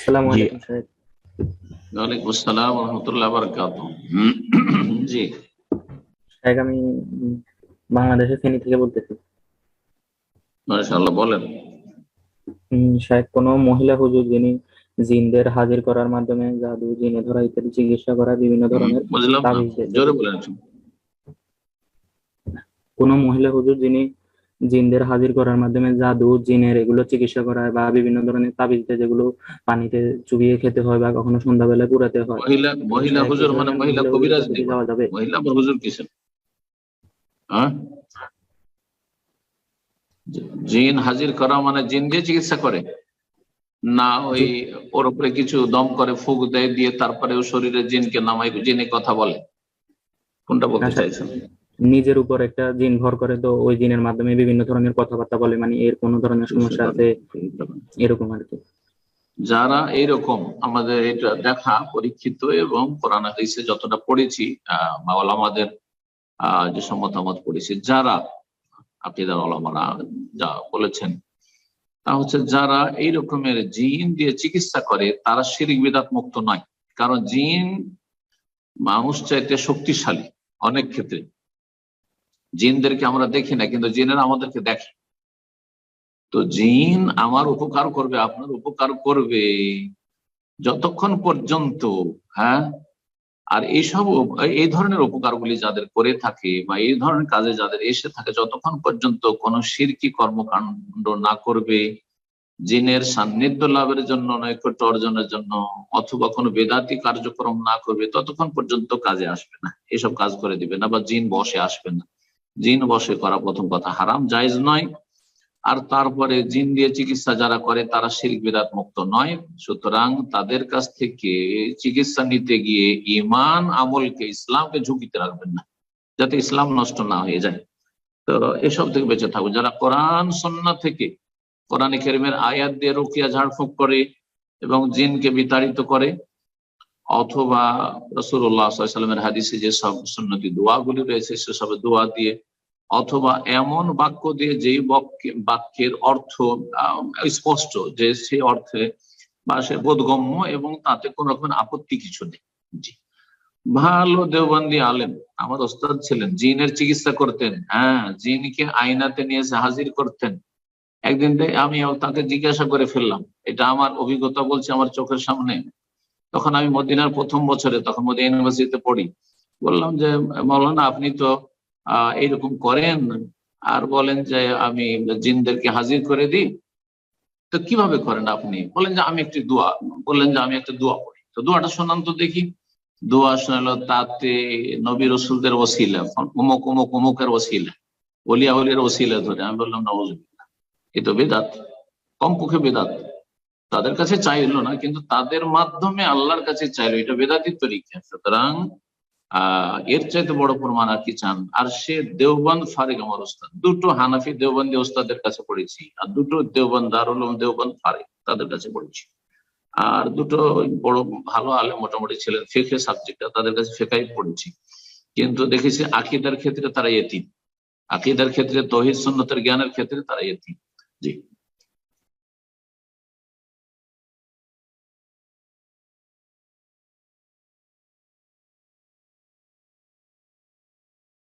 আসসালামু জি, আলাইকুম সাহেব। ওয়ালাইকুম আসসালাম ওয়া রাহমাতুল্লাহি ওয়া বারাকাতুহু। জি, সাহেব আমি উম, বাংলাদেশের ফেনী থেকে বলতেছি। মাশাআল্লাহ, বলেন। সাহেব, কোনো মহিলা হুজুর যিনি জিনদের হাজির করার মাধ্যমে জাদু, জিনে ধরা ইত্যাদি চিকিৎসা করা বিভিন্ন ধরনের বুঝলাম না, তাবিজ দিয়ে জোরে থাকেন। বলেন একটু। কোনো মহিলা হুজুর যিনি জিনদের হাজির করার মাধ্যমে জাদু, জিনের এগুলো চিকিৎসা করায় বা বিভিন্ন ধরনের তাবিজ দেয়, যেগুলো পানিতে চুবিয়ে খেতে হয় বা কখনো সন্ধ্যাবেলায় পুরাতে হয়। মহিলা তো মহিলা সাহেব, এই হুজুর মানে ধরনের মহিলা মহিলা হুজুরের কবিরাজ কাছে কি নেই? যাওয়া যাবে? মহিলা আবার হুজুর কিসের? হ্যাঁ, জিন হাজির করা মানে জিন দিয়ে চিকিৎসা করে না? ওই জি, ওর উপরে কিছু দম করে, ফুঁক দেয়, দিয়ে তারপরে ও শরীরে জিনকে নামায়, জিনে কথা বলে? কোনটা না বলতে সাহেব, চাইছেন? নিজের উপর একটা জিন ভর করে, তো ওই জিনের মাধ্যমে বিভিন্ন ধরনের কথাবার্তা বলে, মানে এর কোনো ধরনের বুঝতে সমস্যা আছে পারেন। এরকম আর কি। যারা এইরকম, আমাদের এটা দেখা পরীক্ষিত এবং কোরআন হাদিসে যতটা পড়েছি, বা ওলামাদের যেসব মতামত পড়েছি, যারা আকিদার ওলামারা যা বলেছেন, তা হচ্ছে যারা এই রকমের জিন দিয়ে চিকিৎসা করে তারা শিরক বিদআত মুক্ত নয়। কারণ জিন মানুষ চাইতে শক্তিশালী অনেক ক্ষেত্রে। জিনদেরকে আমরা দেখি না, কিন্তু জিনেরা আমাদেরকে দেখে। তো জিন আমার উপকার করবে, আপনার উপকার করবে যতক্ষণ পর্যন্ত, হ্যাঁ, আর এইসব এই ধরনের উপকারগুলি যাদের করে থাকে বা এই ধরনের কাজে যাদের এসে থাকে, যতক্ষণ পর্যন্ত কোনো শিরকি কর্মকাণ্ড না করবে, জিনের সান্নিধ্য লাভের জন্য, নৈকট্য অর্জনের জন্য, অথবা কোনো বেদাতি কার্যক্রম না করবে, ততক্ষণ পর্যন্ত কাজে আসবে না, এসব কাজ করে দিবে না, বা জিন বসে আসবে না। জিন বসে করা প্রথম কথা হারাম, জায়েজ নয়। আর তারপরে জিন দিয়ে চিকিৎসা যারা করে তারা শিরক বিদআত মুক্ত নয়। সুতরাং তাদের কাছ থেকে চিকিৎসা নিতে গিয়ে ইমান আমলকে, ইসলামকে ঝুঁকিতে রাখবেন না, যাতে ইসলাম নষ্ট না হয়ে যায়। তো এসব থেকে বেঁচে থাকবে। যারা কোরআন সুন্নাহ থেকে, কোরআনে কারীমের আয়াত দিয়ে রুকিয়া ঝাড়ফুঁক করে এবং জিনকে বিতাড়িত করে, অথবা রাসূলুল্লাহ সাল্লাল্লাহু আলাইহি ওয়াসাল্লামের হাদিসে যে সব সুন্নতি দোয়াগুলি রয়েছে সেসব দোয়া দিয়ে, অথবা এমন বাক্য দিয়ে যেই বাক্যের অর্থ স্পষ্ট, যে সেই অর্থে বা সে বোধগম্য এবং তাতে কোন রকম আপত্তি কিছু নেই। জি, ভালো দেওবন্দি আলেম আমার ওস্তাদ ছিলেন, জিনের চিকিৎসা করতেন। হ্যাঁ, জিনকে আয়নাতে নিয়ে এসে হাজির করতেন। একদিন আমি তাকে জিজ্ঞাসা করে ফেললাম, এটা আমার অভিজ্ঞতা বলছে, আমার চোখের সামনে। তখন আমি মদিনার প্রথম বছরে, তখন মদিনা ইউনিভার্সিটিতে পড়ি। বললাম যে, মাওলানা আপনি তো এইরকম করেন, আর বলেন যে আমি জিনদেরকে হাজির করে দিই, তো কিভাবে করেন আপনি? বলেন যে আমি একটি দোয়া, বললেন যে আমি একটা দোয়া পড়ি। তো দোয়াটা শোনান তো দেখি। দোয়া শোনালো, তাতে নবী রসুলদের ওসিলা, অমুক অমুক অমুকের ওসিলা, ওলিয়া ওলিয়ার ওসিলা ধরে। আমি বললাম নাউজুবিল্লাহ, এ তো বেদাত, কমপক্ষে বেদাত। তাদের কাছে চাইলো না, কিন্তু তাদের মাধ্যমে আল্লাহর কাছে চাইলো, এটা বেদাতির তরিকা। সুতরাং এর চাইতে বড় প্রমাণ আর কি চান? আর সে দেওবন্দ ফারিক আমার ওস্তাদ, দুটো হানাফি দেওবন্দি ওস্তাদের কাছে পড়েছি, আর দুটো দেওবন্দ, দারুল উলুম দেওবন্দ ফারিক, তাদের কাছে পড়েছি। আর দুটো বড় ভালো আলেম মোটামুটি ছিলেন ফিকহ সাবজেক্টটা, তাদের কাছে ফিকহাই পড়েছি। কিন্তু দেখেছি আকীদার ক্ষেত্রে তারা ইতিম, আকীদার ক্ষেত্রে, তাওহীদ সুন্নতের জ্ঞানের ক্ষেত্রে তারা ইতিম। জি।